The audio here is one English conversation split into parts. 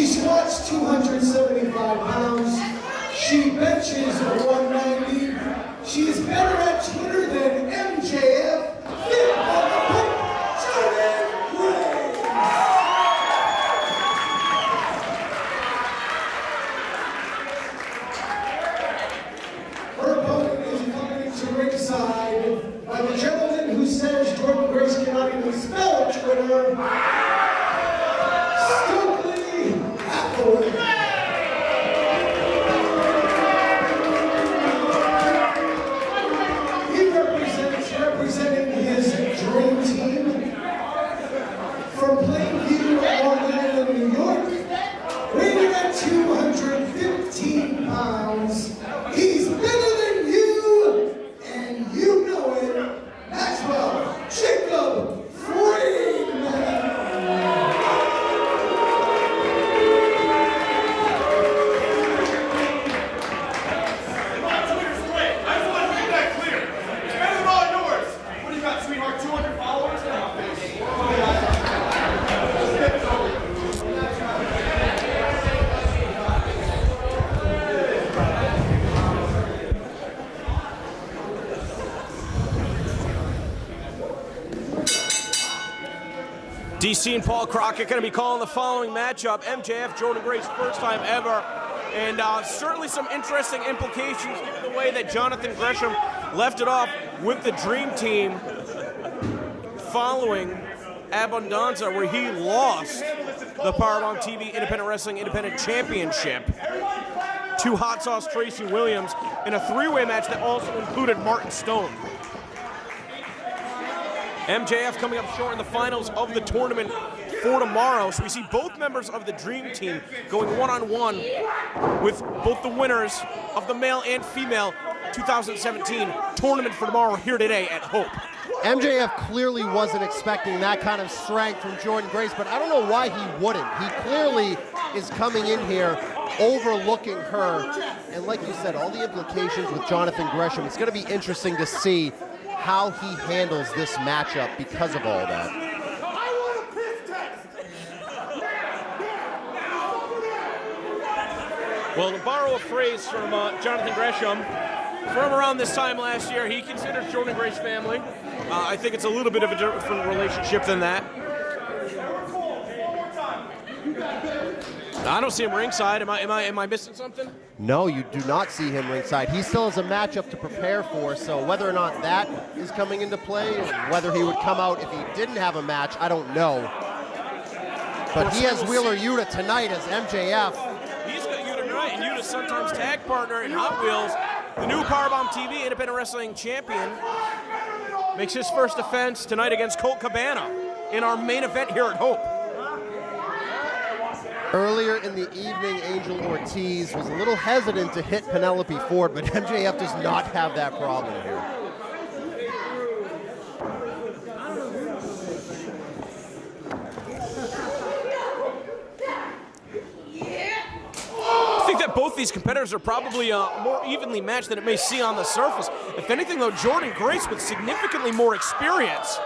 She squats 275 pounds. She benches 190. She is better at Twitter than MJF. Fit on the pick, Jordynne. Her opponent is coming to ringside by the gentleman who says Jordynne Grace cannot even spell Twitter. Representing his dream team from Plainview, Long Island, New York, weighing at 215 pounds. He's bigger than you, and you know it. Maxwell, Jacob, Friedman. DC and Paul Crockett going to be calling the following matchup. MJF, Jordynne Grace, first time ever. And certainly some interesting implications given the way that Jonathan Gresham left it off with the Dream Team following Abundanza, where he lost the Powerbomb TV Independent Wrestling Independent Championship to Hot Sauce Tracy Williams in a three-way match that also included Martin Stone. MJF coming up short in the finals of the tournament for tomorrow. So we see both members of the Dream Team going one-on-one with both the winners of the male and female 2017 tournament for tomorrow here today at Hope. MJF clearly wasn't expecting that kind of strength from Jordynne Grace, but I don't know why he wouldn't. He clearly is coming in here overlooking her. And like you said, all the implications with Jonathan Gresham, it's going to be interesting to see how he handles this matchup because of all that. Well, to borrow a phrase from Jonathan Gresham, from around this time last year, he considered Jordynne Grace family. I think it's a little bit of a different relationship than that. I don't see him ringside. Am I missing something? No, you do not see him ringside. He still has a matchup to prepare for, so whether or not that is coming into play, whether he would come out if he didn't have a match, I don't know. But he has Wheeler Yuta tonight as MJF. He's got Yuta tonight, and Yuta's sometimes tag partner in Hot Wheels. The new Powerbomb TV Independent Wrestling Champion makes his first defense tonight against Colt Cabana in our main event here at Hope. Earlier in the evening, Angel Ortiz was a little hesitant to hit Penelope Ford, but MJF does not have that problem here. I think that both these competitors are probably more evenly matched than it may seem on the surface. If anything, though, Jordynne Grace with significantly more experience.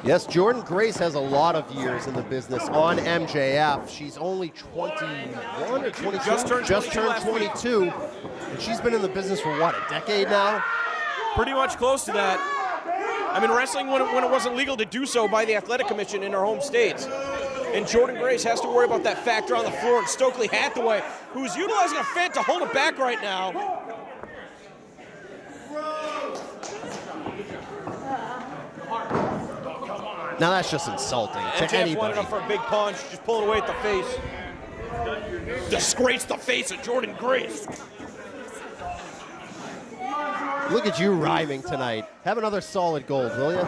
Yes, Jordynne Grace has a lot of years in the business on MJF. She's only 21 or 22? Just turned 22. And she's been in the business for, what, a decade now? Pretty much close to that. I mean, wrestling when it wasn't legal to do so by the Athletic Commission in her home states. And Jordynne Grace has to worry about that factor on the floor. And Stokely Hathaway, who's utilizing a Fed to hold it back right now. Now that's just insulting to MJF anybody. wanted up for a big punch, just pull it away at the face. Disgrace the face of Jordynne Grace. Look at you rhyming tonight. Have another solid gold, will you?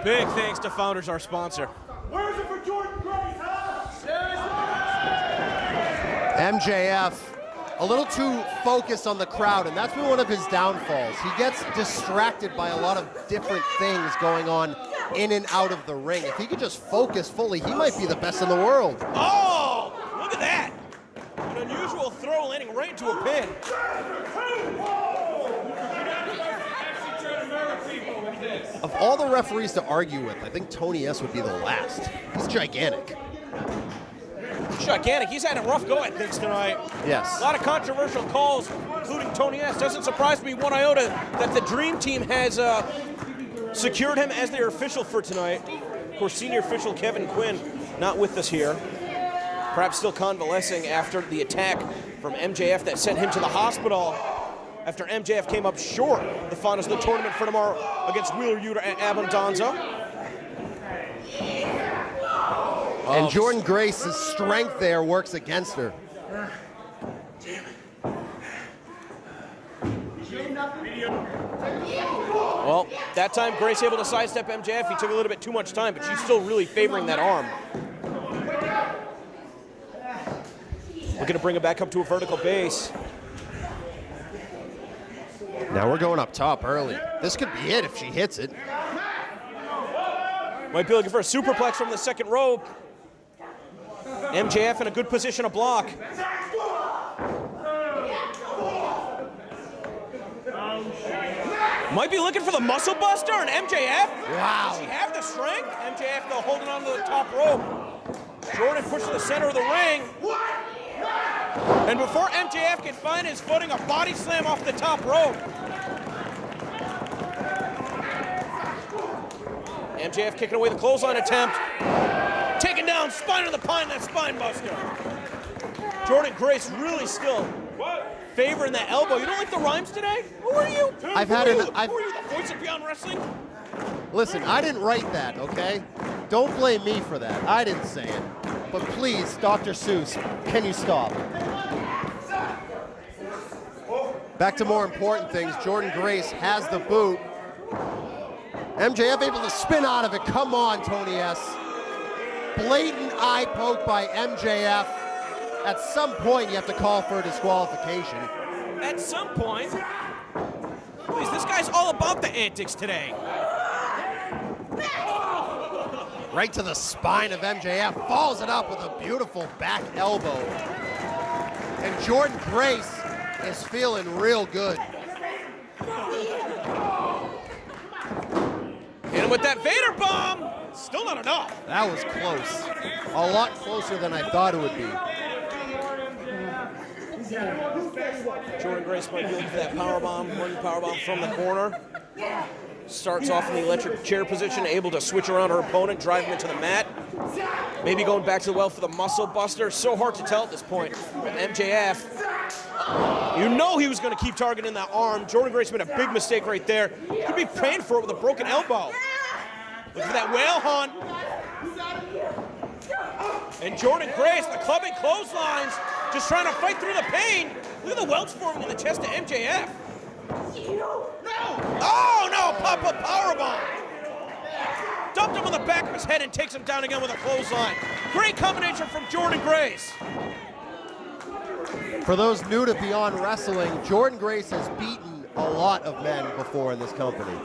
Big thanks to Founders, our sponsor. Where's it for Jordynne Grace, huh? MJF, a little too focused on the crowd, and that's been one of his downfalls. He gets distracted by a lot of different things going on in and out of the ring. If he could just focus fully, he might be the best in the world. Oh, look at that. An unusual throw landing right into a pin. Actually trying to murder people with this. Of all the referees to argue with, I think Tony S. would be the last. He's gigantic. Gigantic. He's had a rough go at things tonight. Yes. A lot of controversial calls, including Tony S. Doesn't surprise me one iota that the Dream Team has secured him as their official for tonight. Of course, senior official Kevin Quinn not with us here. Perhaps still convalescing after the attack from MJF that sent him to the hospital after MJF came up short of the finals of the tournament for tomorrow against Wheeler Yuta and Abundanza. And Jordynne Grace's strength there works against her. Well, that time Grace able to sidestep MJF. He took a little bit too much time, but she's still really favoring that arm. Looking to bring it back up to a vertical base. Now we're going up top early. This could be it if she hits it. Might be looking for a superplex from the second rope. MJF in a good position to block. Might be looking for the muscle buster and MJF. Wow. Does she have the strength? MJF though holding on to the top rope. Jordynne pushed to the center of the ring. And before MJF can find his footing, a body slam off the top rope. MJF kicking away the clothesline attempt. Taking down Spine of the Pine, that spine buster. Jordynne Grace really still favoring that elbow. You don't like the rhymes today? Who are you? Who are you, the voice of Beyond Wrestling? Listen, I didn't write that, okay? Don't blame me for that. I didn't say it. But please, Dr. Seuss, can you stop? Back to more important things. Jordynne Grace has the boot. MJF able to spin out of it. Come on, Tony S. Blatant eye poke by MJF. At some point, you have to call for a disqualification. At some point? Please, this guy's all about the antics today. Right to the spine of MJF. Follows it up with a beautiful back elbow. And Jordynne Grace is feeling real good. And with that Vader bomb, still not enough. That was close. A lot closer than I thought it would be. Jordynne Grace might be looking for that powerbomb, running powerbomb from the corner. Starts off in the electric chair position, able to switch around her opponent, drive him into the mat. Maybe going back to the well for the muscle buster. So hard to tell at this point. MJF, you know he was going to keep targeting that arm. Jordynne Grace made a big mistake right there. Could be paying for it with a broken elbow. Look for that whale hunt. And Jordynne Grace, the clubbing clotheslines, just trying to fight through the pain. Look at the welts forming in the chest of MJF. Oh no, pop-up powerbomb. Dumped him on the back of his head and takes him down again with a clothesline. Great combination from Jordynne Grace. For those new to Beyond Wrestling, Jordynne Grace has beaten a lot of men before in this company.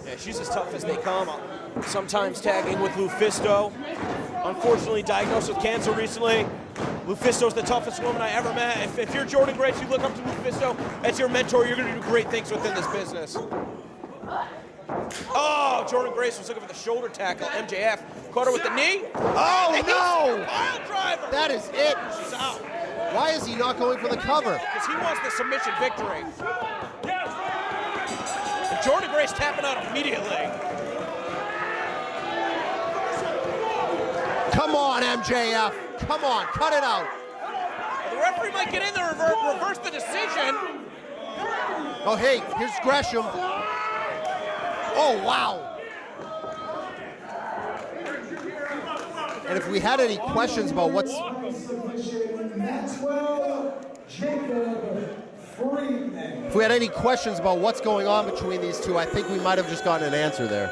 Yeah, she's as tough as they come. Sometimes tagging with Lufisto. Unfortunately diagnosed with cancer recently. Lufisto's the toughest woman I ever met. If you're Jordynne Grace, you look up to Lufisto as your mentor, you're going to do great things within this business. Oh, Jordynne Grace was looking for the shoulder tackle. MJF caught her with the knee. Oh, no! Pile driver. That is it. She's out. Why is he not going for the cover? Because he wants the submission victory. And Jordynne Grace tapping out immediately. Come on, MJF. Come on, cut it out. The referee might get in there and reverse the decision. Oh, hey, here's Gresham. Oh, wow. And if we had any questions about what's... Maxwell, Friedman. If we had any questions about what's going on between these two, I think we might have just gotten an answer there.